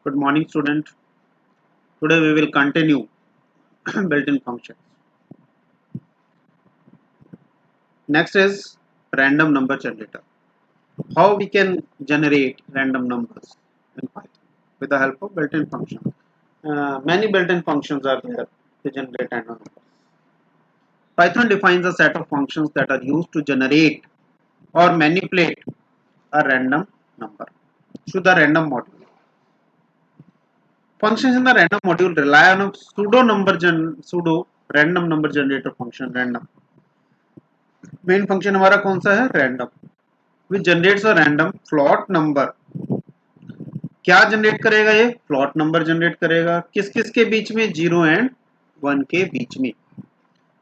Good morning, student. Today we will continue built-in functions. Next is random number generator. How we can generate random numbers in Python with the help of built-in function. Many built-in functions are there to generate random numbers. Python defines a set of functions that are used to generate or manipulate a random number through the random module. Functions in the random module rely on a pseudo random number generator function random. Main function हमारा कौन सा है random which generates a random float number क्या generate करेगा ये float number generate करेगा किस किस के बीच में 0 एंड 1 के बीच में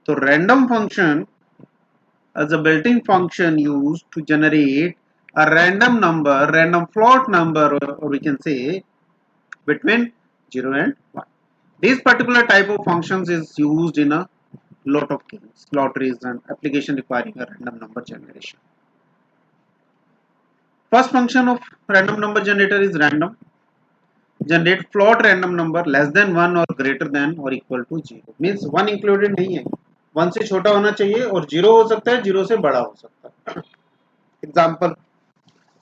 तो random function as a built-in function used to generate a random number random float number or we can say between 0 and 1 this particular type of functions is used in a lot of games lotteries and application requiring a random number generation. First function of random number generator is random. Generate float random number less than 1 or greater than or equal to 0. Means 1 included नहीं है. 1 से छोटा होना चाहिए और 0 हो सकता है 0 से बड़ा हो सकता है. Example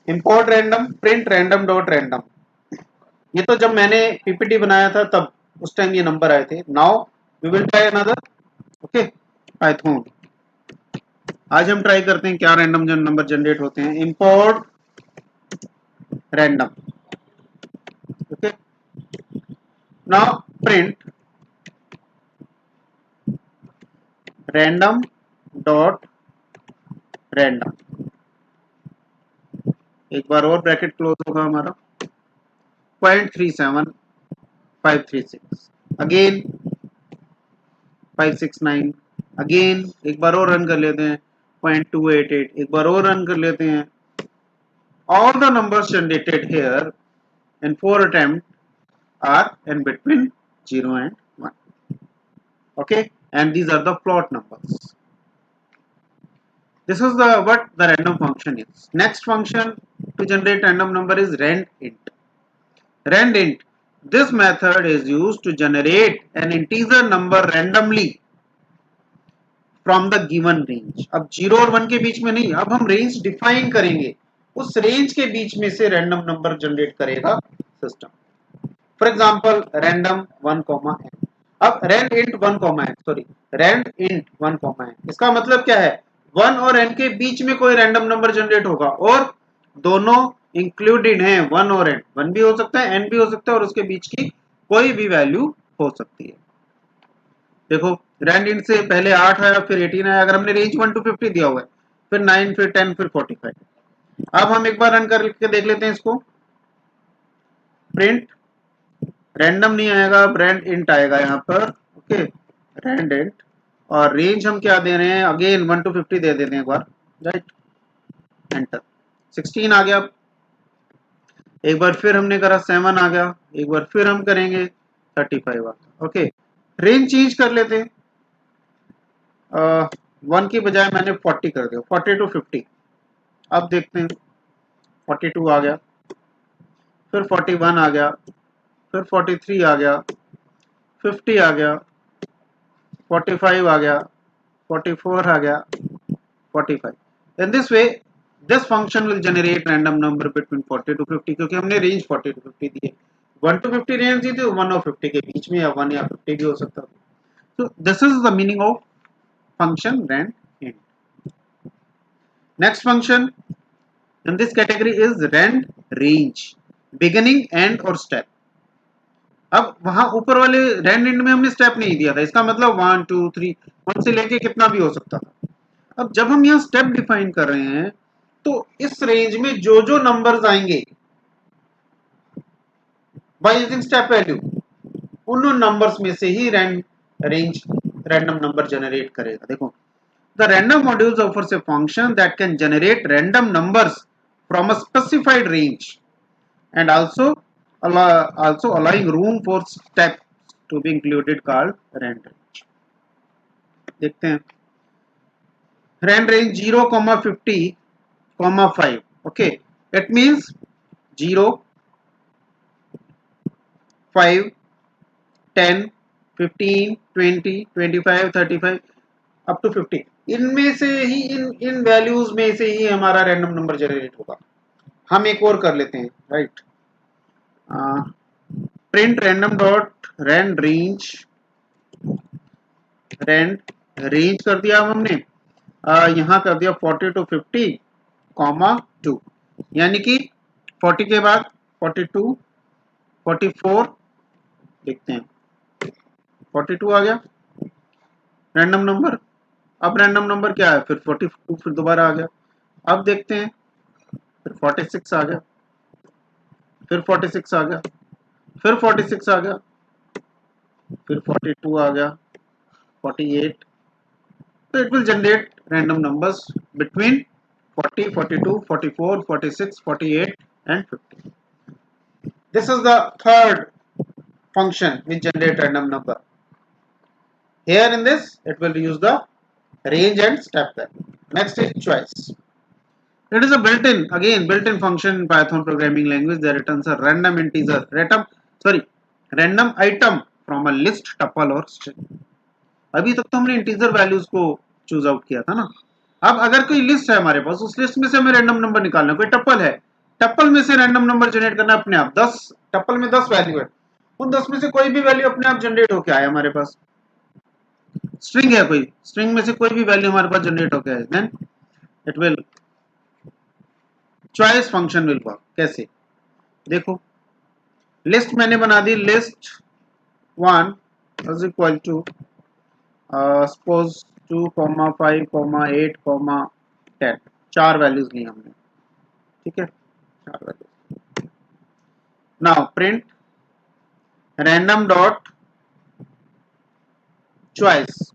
import random print random dot random. ये तो जब मैंने PPT बनाया था तब उस टाइम ये नंबर आए थे. Now we will try another. Okay. Python. आज हम ट्राई करते हैं क्या रैंडम नंबर जनरेट होते हैं. Import random. Okay. Now print random dot random. एक बार और ब्रैकेट क्लोज होगा हमारा 0.37536 अगेन 569 अगेन एक बार और रन कर लेते हैं 0.288 एक बार और रन कर लेते हैं all the numbers generated here in 4 attempts are in between 0 and 1 okay and these are the float numbers. This is the what the random function is. Next function to generate random number is randint. Randint. This method is used to generate an integer number randomly from the given range. अब 0 और 1 के बीच में नहीं अब हम range define करेंगे उस range के बीच में से रैंडम नंबर जनरेट करेगा system. For example random 1, n. अब randint 1, n sorry randint 1, n इसका मतलब क्या है 1 और n के बीच में कोई रैंडम नंबर जनरेट होगा और दोनों इंक्लूडेड हैं 1 और n 1 भी हो सकता है n भी हो सकता है और उसके बीच की कोई भी वैल्यू हो सकती है. देखो randint से पहले 8 आया फिर 18 आया अगर हमने रेंज 1 to 50 दिया हुआ है फिर 9 फिर 10 फिर 45. अब हम एक बार रन करके देख लेते हैं इसको. प्रिंट रैंडम नहीं आएगा randint आएगा यहाँ पर. ओके randint और रेंज हम क्या दे रहे हैं अगेन 1 to 50 दे देते हैं एक बार राइट एंटर 16 आ गया. एक बार फिर हमने करा 7 आ गया एक बार फिर हम करेंगे 35 आ गया. ओके रेंज चेंज कर लेते हैं 1 की बजाय मैंने 40 कर दिया 40 to 50. अब देखते हैं 42 आ गया फिर 41 आ गया फिर 43 आ गया 50 आ गया 45 आ गया 44 आ गया 45. In this way this function will generate random number between 40 to 50 क्योंकि हमने रेंज 40 to 50 दी है. 1 to 50 रेंज दी थी 1 और 50 के बीच में या 1 या 50 भी हो सकता है. So this is the meaning of function randint. Next function in this category is randrange beginning end और step. अब वहां ऊपर वाले randint में हमने स्टेप नहीं दिया था इसका मतलब 1 2 3 1 से लेके कितना भी हो सकता था. अब जब हम यहाँ स्टेप डिफाइन कर रहे हैं तो इस रेंज में जो जो नंबर्स आएंगे बाय यूजिंग स्टेप वैल्यू उन नंबर्स में से ही रेंज रैंडम नंबर जनरेट करेगा. देखो the random modules offers a function that can generate random numbers from a specified range and also allowing room for steps to be included called randrange. देखते हैं randrange 0, 50, 5. Okay, it means 0 5, 10, 15, 20, 25, 35 up to 50, इनमें से ही इन values में से ही हमारा random number generate होगा। हम एक और कर लेते हैं, right. Print random dot rand range, rand range कर दिया अब हमने, यहाँ कर दिया 40 to 50, कॉमा 2, यानी कि 40 के बाद 42, 44, देखते हैं 42 आ गया रैंडम नंबर। अब रैंडम नंबर क्या है, फिर 42, फिर दोबारा आ गया। अब देखते हैं, फिर 46 आ गया, फिर 46 आ गया, फिर 46 आ गया, फिर 42 आ गया, 48। So it will generate random numbers between 40, 42, 44, 46, 48 and 50. This is the third function which generate random number. Here in this, it will use the range and step value. Next is choice. It is a built-in function in Python programming language that returns a random integer, random item from a list, tuple or string. अभी तक तो हमने integer values को choose out किया था ना। अब अगर कोई लिस्ट है हमारे पास, उस लिस्ट में से हमें रैंडम नंबर निकालना है। कोई टप्पल है, टप्पल में से रैंडम नंबर जनरेट करना अपने आप। 10 टप्पल में 10 वैल्यू है, उन 10 में से कोई भी वैल्यू अपने आप जनरेट होकर आए हमारे पास। स्ट्रिंग है, कोई स्ट्रिंग में से कोई भी वैल्यू हमारे पास जनरेट होकर आए, then it will choice function will work. कैसे देखो, लिस्ट मैंने बना दी, list 1 is equal to suppose 2, 5, 8, 10, 4 values ली हमने, ठीक है, 4 values. Now print random dot choice,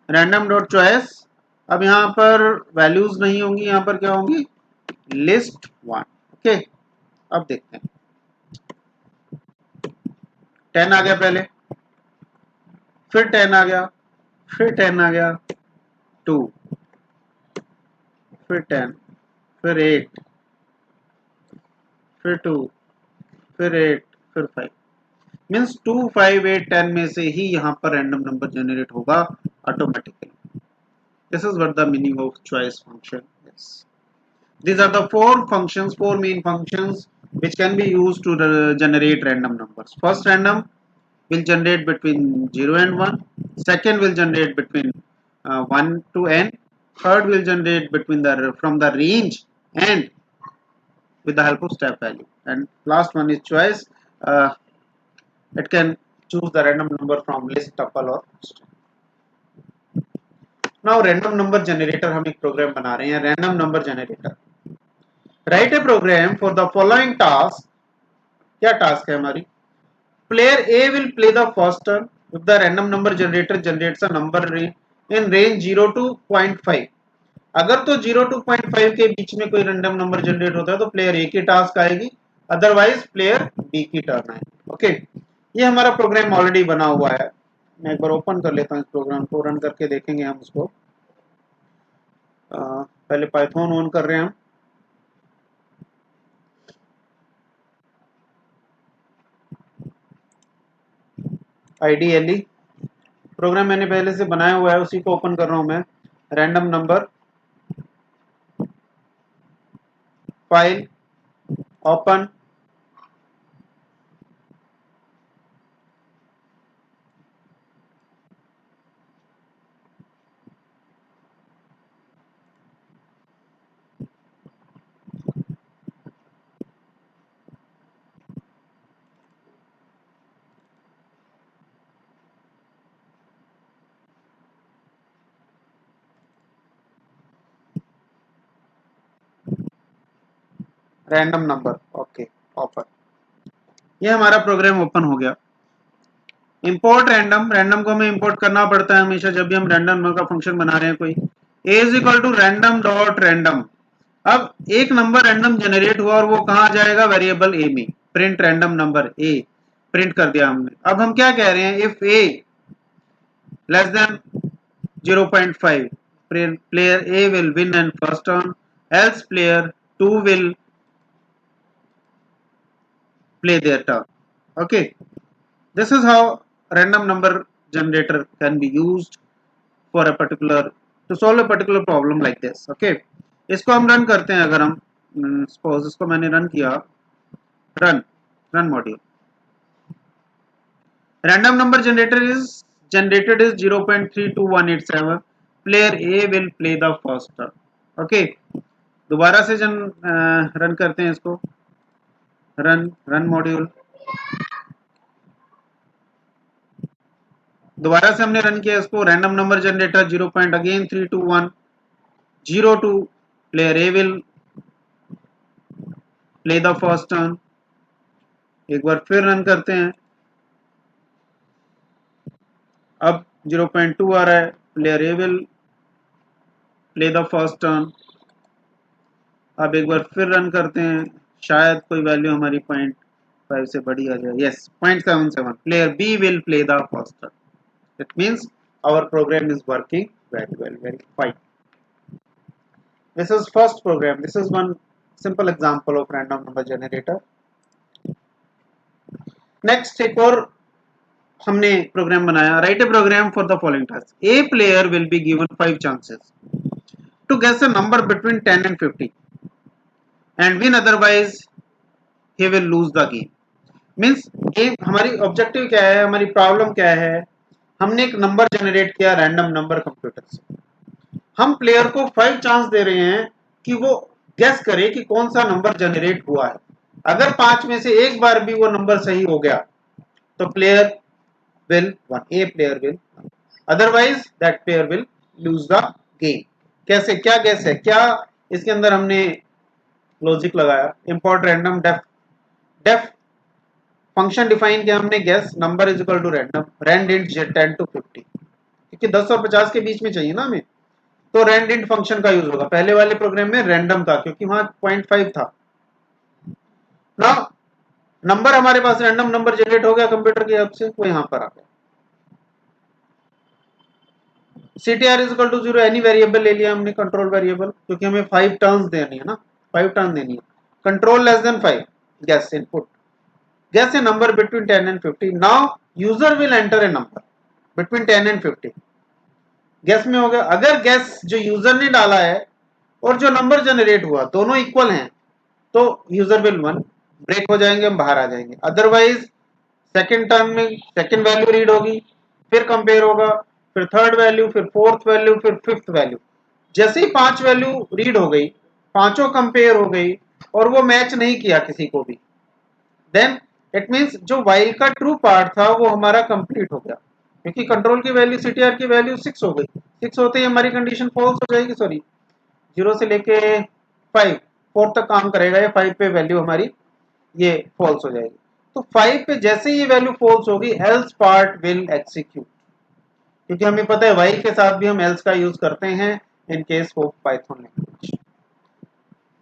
random dot choice. अब यहाँ पर वैल्यूज नहीं होंगी, यहाँ पर क्या होंगी, लिस्ट 1। ओके, अब देखते हैं, 10 आ गया पहले, फिर 10 आ गया, फिर 10 आ गया, 2, फिर 10, फिर 8, फिर 2, फिर 8, फिर 5। मीन्स 2, 5, 8, 10 में से ही यहाँ पर रैंडम नंबर जनरेट होगा automatically. This is what the meaning of choice function is. These are the four main functions which can be used to generate random numbers. First random will generate between 0 and 1. Second will generate between 1 to n. Third will generate between from the range and with the help of step value. And last one is choice. It can choose the random number from list, tuple or string. Now random number generator, हम एक programme बना रहे हैं, random number generator. Write a program for the following task. क्या task है हमारी, player A will play the first turn if the random number generator generates a number in range 0 to 0.5. अगर तो 0 to 0.5 के बीच में कोई रैंडम नंबर जनरेट होता है तो प्लेयर ए की टास्क आएगी, अदरवाइज प्लेयर बी की टर्न आएगी। ओके, ये हमारा प्रोग्राम ऑलरेडी बना हुआ है। मैं एक बार ओपन कर लेता हूँ इस प्रोग्राम को, रन करके देखेंगे हम उसको। पहले पाइथन ऑन कर रहे हैं हम। आईडीएलई प्रोग्राम मैंने पहले से बनाया हुआ है, उसी को ओपन कर रहा हूं मैं। Random number file open, random number, okay open. ये हमारा प्रोग्राम ओपन हो गया। इंपोर्ट रैंडम, रैंडम को हमें इंपोर्ट करना पड़ता है हमेशा जब भी हम रैंडम नंबर का फंक्शन बना रहे हैं कोई। a is equal to random dot random. अब एक नंबर रैंडम जनरेट हुआ और वो कहाँ जाएगा, वेरिएबल a में। Print random number a print कर दिया हमने। अब हम क्या कह रहे हैं, if a less than 0.5 player A will win and first turn, else player 2 will play their turn. Okay, this is how random number generator can be used for a particular to solve a particular problem like this. Okay, इसको हम run करते हैं. अगर हम suppose इसको मैंने run किया, run module, random number generator is generated is 0.32187. player A will play the first turn. Okay, दोबारा से रन करते हैं इसको, रन मॉड्यूल, दोबारा से हमने रन किया इसको. Random number generator 0.32102, player A will play the first turn. एक बार फिर रन करते हैं. अब 0.2 आ रहा है, player A will play the first turn. अब एक बार फिर रन करते हैं, शायद कोई वैल्यू हमारी 0.5 से बड़ी आ जाए. Yes, 0.77. Player B will play the first turn. It means our program is working very well, very fine. This is first program. This is one simple example of random number generator. Next, एक और हमने program बनाया. Write a program for the following task. A player will be given 5 chances to guess a number between 10 and 50 and win, otherwise he will lose the game. Means game, हमारी objective क्या है, हमारी problem क्या है. हमने एक number generate किया random number computer से. हम प्लेयर को 5 चांस दे रहे हैं कि वो गेस करे कि कौन सा नंबर जनरेट हुआ है. अगर 5 में से एक बार भी वो नंबर सही हो गया तो player will one, A player will, otherwise that player will lose the game. कैसे, क्या गेस है, क्या इसके अंदर हमने लॉजिक लगाया. Import random def function define किया हमने, guess number is equal to random rand int 10 to 50, क्योंकि 10 और 50 के बीच में चाहिए ना हमें, तो रैंड इंट फंक्शन का यूज होगा. पहले वाले प्रोग्राम में रैंडम था क्योंकि वहां 0.5 था ना. नंबर हमारे पास रैंडम नंबर जनरेट हो गया कंप्यूटर की हेल्प से, वो यहां पर आ गया. CTR is equal to 0, any variable ले लिया हमने, कंट्रोल वेरिएबल, क्योंकि हमें 5 टर्न्स देनी है ना, 5 टर्न देनी है. Control less than 5, guess input, guess a number between 10 and 50. Now user will enter a number between 10 and 50. guess में हो गया. अगर guess जो यूजर ने डाला है और जो नंबर जनरेट हुआ दोनों इक्वल हैं तो यूजर विल वन, ब्रेक हो जाएंगे, हम बाहर आ जाएंगे. अदरवाइज सेकंड टर्म में सेकंड वैल्यू रीड होगी, फिर कंपेयर होगा, फिर थर्ड वैल्यू, फिर फोर्थ वैल्यू, फिर फिफ्थ वैल्यू. जैसे ही 5 वैल्यू रीड हो गई, पांचों कंपेयर हो गई और वो मैच नहीं किया किसी को भी, देन इट मींस जो वाइल का ट्रू पार्ट था वो हमारा कंप्लीट हो गया, क्योंकि कंट्रोल की वैल्यू CTR की वैल्यू 6 हो गई. 6 होते ही हमारी कंडीशन फॉल्स हो जाएगी. सॉरी, 0 से लेके 5 4 तक काम करेगा, ये 5 पे वैल्यू हमारी ये फॉल्स हो जाएगी. तो 5 पे जैसे ही ये वैल्यू फॉल्स होगी, एल्स पार्ट विल एग्जीक्यूट, क्योंकि हमें पता है वाइल के साथ भी हम एल्स का यूज करते हैं in case of Python language.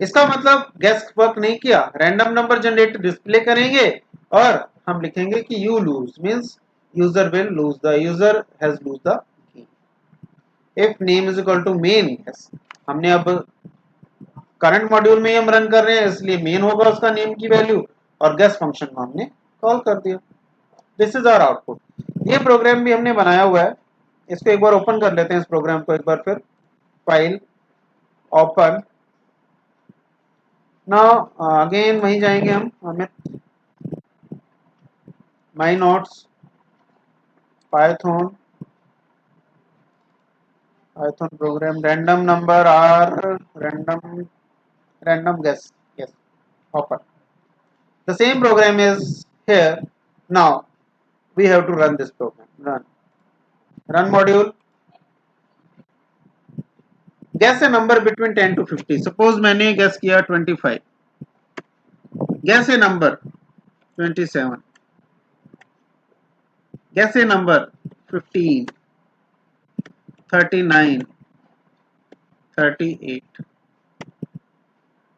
इसका मतलब गेस वर्क नहीं किया, रैंडम नंबर जनरेटर डिस्प्ले करेंगे और हम लिखेंगे कि you lose, means user will lose, the user has lose the game. If name is equal to main, yes, हमने अब करंट मॉड्यूल में हम रन कर रहे हैं इसलिए मेन होगा उसका नेम की वैल्यू, और गेस फंक्शन को हमने कॉल कर दिया. This is our output. ये प्रोग्राम भी हमने बनाया हुआ है, इसको एक बार ओपन कर लेते हैं. इस प्रोग्राम को एक बार फिर, फाइल, ओपन. नाउ अगेन वहीं जाएंगे हम, हमें my notes, Python program, random number or random guess, yes, open. The same program is here. Now we have to run this program. Run module. Guess a number between 10 to 50. Suppose मैंने guess किया 25. Guess a number 27. Guess a number 15. 39, 38.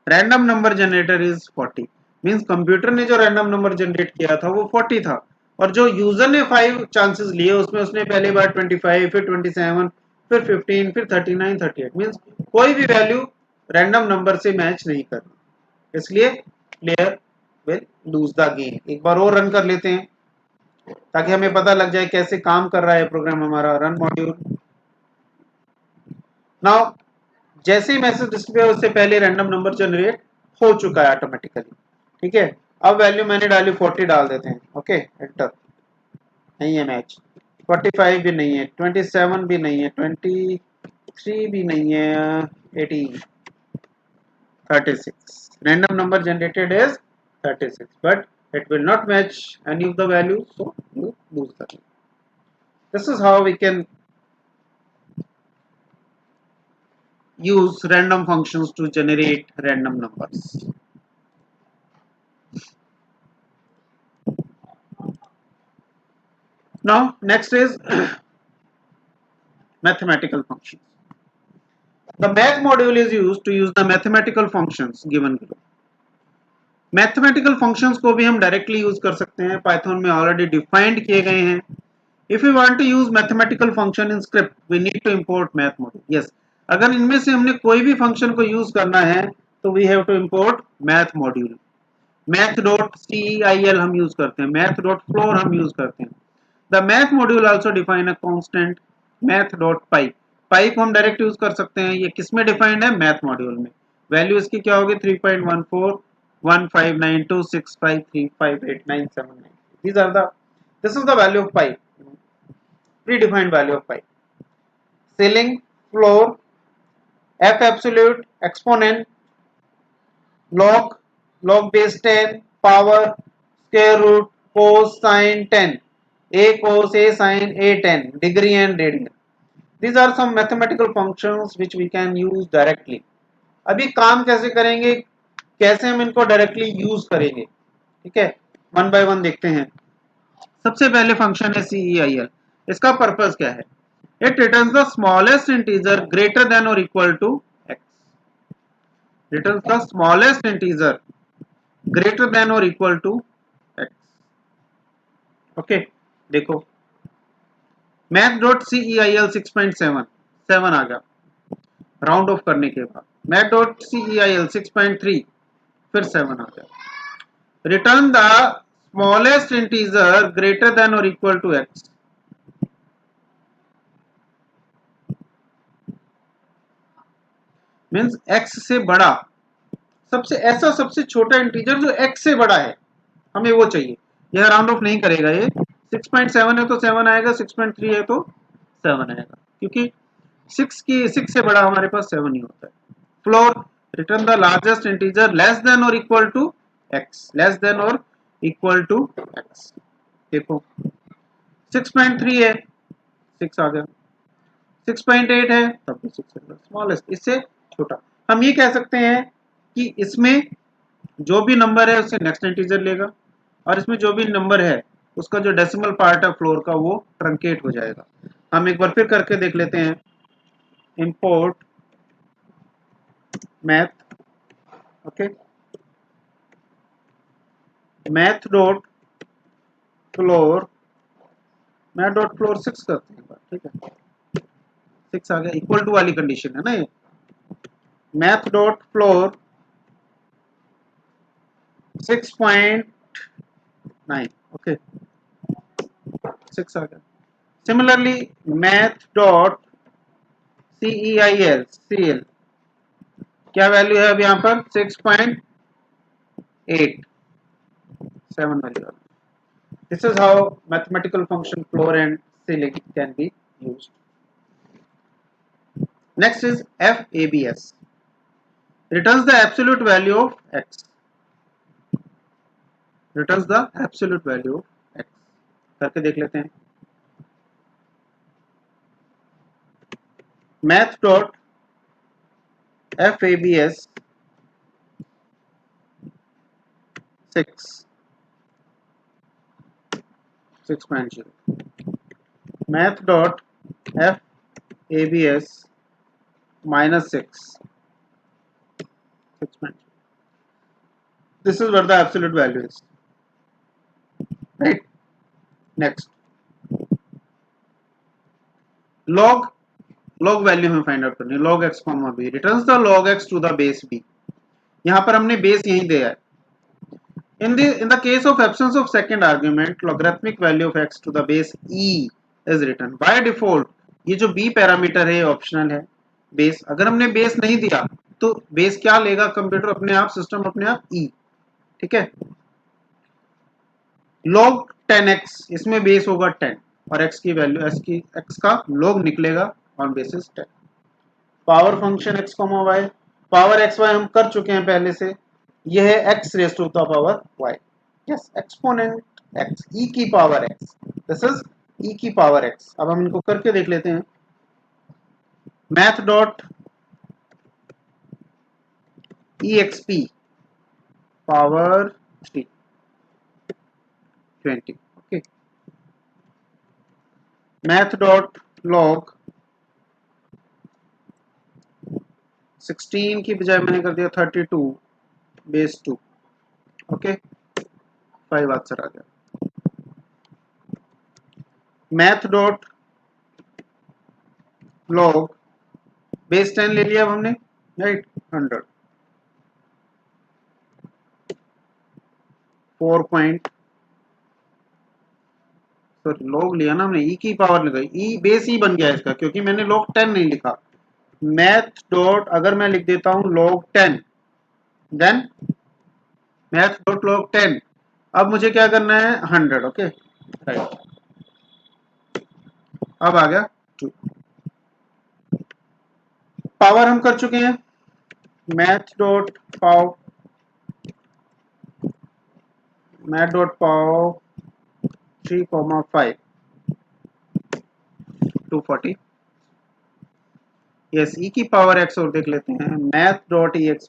Random number generator is 40. Means computer ने जो random number generate किया था वो 40 था, और जो यूजर ने 5 चांसेस लिए उसमें उसने पहले बार 25, फिर 27, फिर 15, फिर 39, 38. मींस कोई भी वैल्यू रैंडम नंबर से मैच नहीं करना, इसलिए player will lose the game. एक बार और रन कर लेते हैं ताकि हमें पता लग जाए कैसे काम कर रहा है प्रोग्राम हमारा। Run module. नाउ जैसे ही मैसेज डिस्प्ले हो उससे पहले रैंडम नंबर जनरेट हो चुका है ऑटोमेटिकली। ठीक है, अब वैल्यू मैंने डाली 40, डाल देते हैं। Okay, enter. नहीं है मैच। 45 भी नहीं है, 27 भी नहीं है, 23 भी नहीं है, 18, 36। Random number generated is 36, but it will not match any of the values, so you lose the game. This is how we can use random functions to generate random numbers. Now, next is mathematical functions. The math module is used to use the mathematical functions given below. Mathematical functions को भी हम directly use कर सकते हैं, Python में already defined किए गए हैं। If you want to use mathematical function in script we need to import math module. Yes, अगर इनमें से हमने कोई भी फंक्शन को यूज करना है तो we have to import math module. Math dot CEIL हम यूज करते हैं, मैथ डॉट फ्लोर हम यूज करते हैं। The math module also define a constant math dot pi. Pi को हम डायरेक्ट यूज कर सकते हैं। ये किसमें डिफाइंड है? मैथ मॉड्यूल में। वैल्यू इसकी क्या होगी? 3.14159265358979। these are the this is the value of pi, predefined value of pi. Ceiling, floor, f absolute, exponent, log, log base 10, power, square root, cos, sin 10, a cos, a sin, a 10, degree and radian. These are some mathematical functions which we can use directly. अभी काम कैसे करेंगे, कैसे हम इनको directly use करेंगे, ठीक है, वन बाय वन देखते हैं। सबसे पहले फंक्शन है CEIL। इसका पर्पस क्या है? It returns the smallest integer greater than or equal to x। Returns the smallest integer greater than or equal to x। Okay, देखो मैथ डॉट CEIL 6.7 7 आ गया राउंड ऑफ करने के बाद। मैथ डॉट CEIL 6.3 फिर 7 आ गया। Return the smallest integer greater than or equal to x। Means x से बड़ा, सबसे छोटा इंटीजर जो x से बड़ा है, हमें वो चाहिए। यह राउंड ऑफ नहीं करेगा। ये 6.7 है तो 7 आएगा, 6.3 है तो 7 आएगा, क्योंकि 6 से बड़ा हमारे पास 7 ही होता है। Floor, return the largest integer less than or equal to x, less than or equal to x। देखो 6.3 है, 6 आ गया, 6.8 है तब भी 6 आ गया, स्मॉलेस्ट इससे छोटा। हम ये कह सकते हैं कि इसमें जो भी नंबर है उससे नेक्स्ट इंटीजर लेगा, और इसमें जो भी नंबर है उसका जो डेसिमल पार्ट है फ्लोर का वो ट्रंकेट हो जाएगा। हम एक बार फिर करके देख लेते हैं। Import math, okay, math dot floor, math dot floor 6 करते हैं, ठीक है, 6 आ गया, इक्वल टू वाली कंडीशन है ना ये। मैथ डॉट फ्लोर 6.9, ओके, 6 आ गया। सिमिलरली मैथ डॉट CEIL क्या वैल्यू है अब यहाँ पर? 6.8, 7 value. This is how mathematical function floor and ceiling can be used. Next is FABS. Returns the absolute value of x. Returns the absolute value of x. करके देख लेते हैं। Math dot FABS 6.0. Math dot FABS minus 6. 6.0. This is what the absolute value is. Right? Next. Log log value हमें find out करनी है। log x comma b returns the log x to the base b। यहाँ पर हमने base यही दिया है। in the case of absence of second argument, logarithmic value of x to the base e is written by default। ये जो b parameter है optional है। बेस अगर हमने बेस नहीं दिया तो बेस क्या लेगा कंप्यूटर अपने आप, सिस्टम अपने आप e। ठीक है। log 10x इसमें बेस होगा 10 और x की वैल्यू x का log निकलेगा on basis 10। Power function x, y, power x y हम कर चुके हैं पहले से। यह है x raise to the power y। Yes, exponent x e की power x, this is e की पावर x। अब हम इनको करके देख लेते हैं। Math dot exp power 20। Okay, math dot log 16 की बजाय मैंने कर दिया 32 बेस 2। ओके, 5 आंसर आ गया। मैथ डॉट लॉग बेस 10 ले लिया अब हमने, राइट, 100 4 पॉइंट, सॉरी लॉग लिया ना हमने, ई की पावर लगाई, ई बेस ई बन गया इसका क्योंकि मैंने लॉग 10 नहीं लिखा। मैथ डॉट अगर मैं लिख देता हूं log 10, then math dot log 10, अब मुझे क्या करना है 100। ओके, राइट, अब आ गया 2। पावर हम कर चुके हैं। मैथ डॉट पाव 3,5 240। यस, ई की पावर एक्स और देख लेते हैं। Math dot E x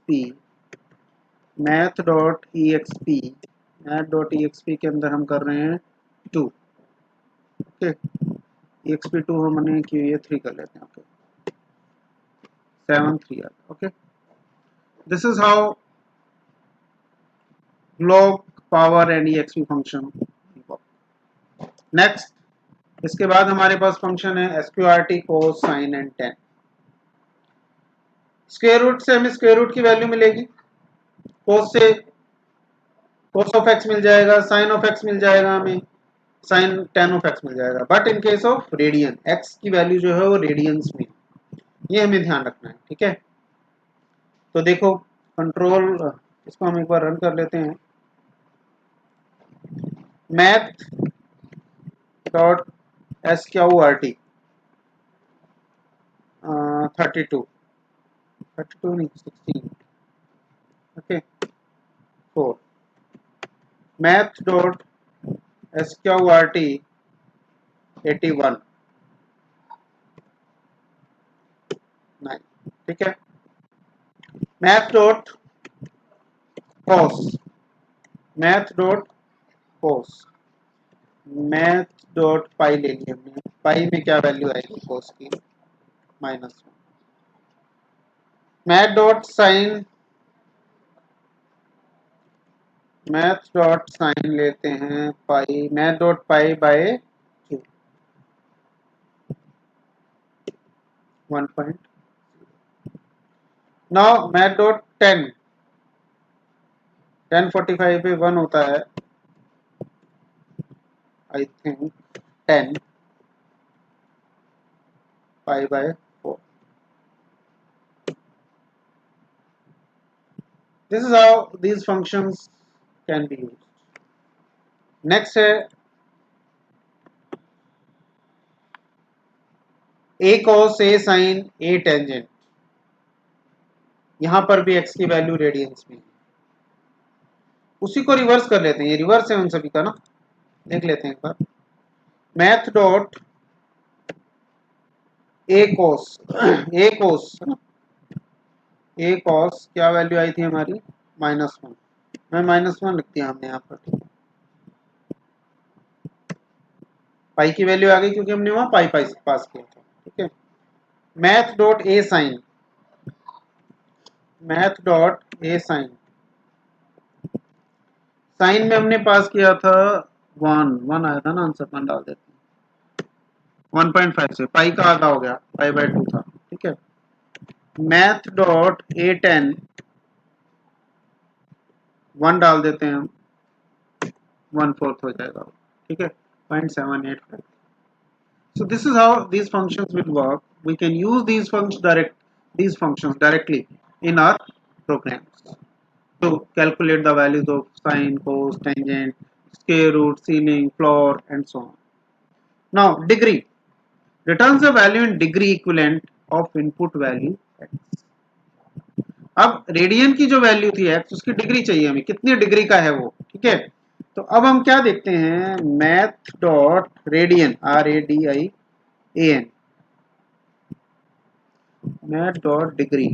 P के अंदर हम कर रहे हैं 2। ओके, ई एक्स पी 2 हमने क्यों ये 3 कर लेते हैं। ओके, 7 3 आ गया। Okay, this is how log power and exp function. Next, इसके बाद हमारे पास फंक्शन है sqrt cos sine and tan. Square root से हमें स्क्वायर रूट की वैल्यू मिलेगी, कोस से कोस ऑफ एक्स मिल जाएगा, साइन ऑफ एक्स मिल जाएगा, हमें साइन टेन ऑफ एक्स मिल जाएगा। But in case of radian x की वैल्यू जो है वो रेडियंस में, ये हमें ध्यान रखना है। ठीक है, तो देखो कंट्रोल, इसको हम एक बार रन कर लेते हैं। मैथ डॉट SQRT 32 नहीं 16। Okay, 4 math dot SQRT 81 9। ठीक है, math dot cos math dot pi ले ली हमने। पाई में क्या वैल्यू आएगी कॉस की, -1। मैथ डॉट साइन लेते हैं pi, math dot pi by 2 1. Now math dot 1045 पे 1 होता है, I think 10 pi by 4। This is how these functions can be used. Next है a cos a sin a tangent. यहां पर भी x की वैल्यू रेडियंस में है। उसी को रिवर्स कर लेते हैं, ये रिवर्स है उन सभी का ना, देख लेते हैं एक बार। मैथ डॉट a cos क्या वैल्यू आई थी हमारी, -1। मैं -1 लिख दिया हमने यहाँ पर। पाई की वैल्यू आ गई क्योंकि हमने वहां पाई पास किया था। ठीक है, math dot a sin sine में हमने पास किया था 1 आया था ना आंसर, 1 डाल देते हैं। 1.5 से पाई का आधा हो गया, पाई बाय 2 था, ठीक है। मैथ डॉट A10 1 डाल देते हैं हम, 1/4 हो जाएगा, ठीक है, 0.785। So this is how these functions will work. We can use these functions directly in our programs to calculate the values of sine, cos, tangent, square root, ceiling, floor, and so on. Now degree returns a value in degree equivalent of input value x. अब radian की जो value थी x, उसकी degree चाहिए हमें, कितनी degree का है वो, ठीक है। तो अब हम क्या देखते हैं, math dot radian, RADIAN, math dot degree,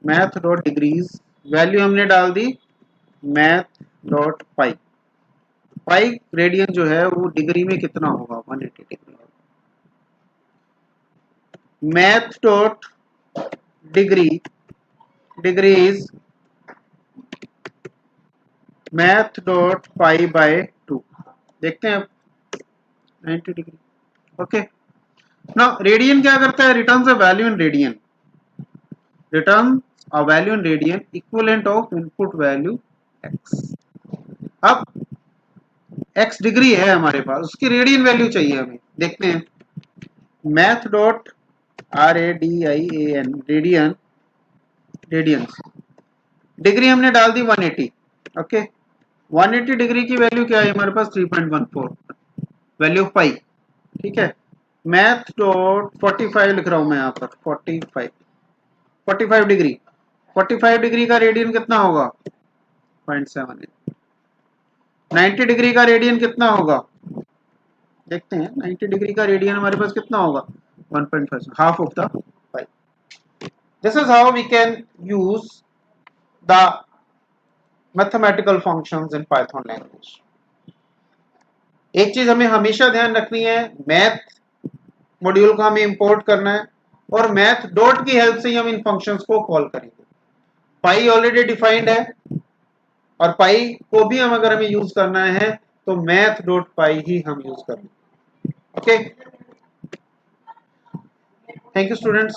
math dot degrees, value हमने डाल दी math dot pi, pi radian जो है वो डिग्री में कितना होगा, 180 degree. Math dot degree, degree is math dot pi by 2, देखते हैं 90 डिग्री, ओके। नाउ रेडियन क्या करता है, returns a value in radian, return a value in radian equivalent of input value x। अब x डिग्री है हमारे पास, उसकी radian value चाहिए हमें, देखते हैं math dot RADIAN, radian, radians, degree हमने डाल दी 180, ओके। 180 डिग्री की वैल्यू क्या है हमारे पास, 3.14 वैल्यू ऑफ पाई, ठीक है। मैथ डॉट 45 लिख रहा हूं मैं यहाँ पर, 45 डिग्री, 45 डिग्री का रेडियन कितना होगा, 0.78। 90 डिग्री का रेडियन कितना होगा, देखते हैं 90 डिग्री का रेडियन हमारे पास कितना होगा, 1.5, half of the pi. This is how we can use the mathematical functions in Python language. एक चीज हमें हमेशा ध्यान रखनी है, मैथ मॉड्यूल को हमें इंपोर्ट करना है और मैथ डॉट की हेल्प से ही हम इन फंक्शंस को कॉल करेंगे। पाई ऑलरेडी डिफाइंड है और पाई को भी हम अगर हमें यूज करना है तो मैथ डॉट पाई ही हम यूज करेंगे, ओके। Thank you students.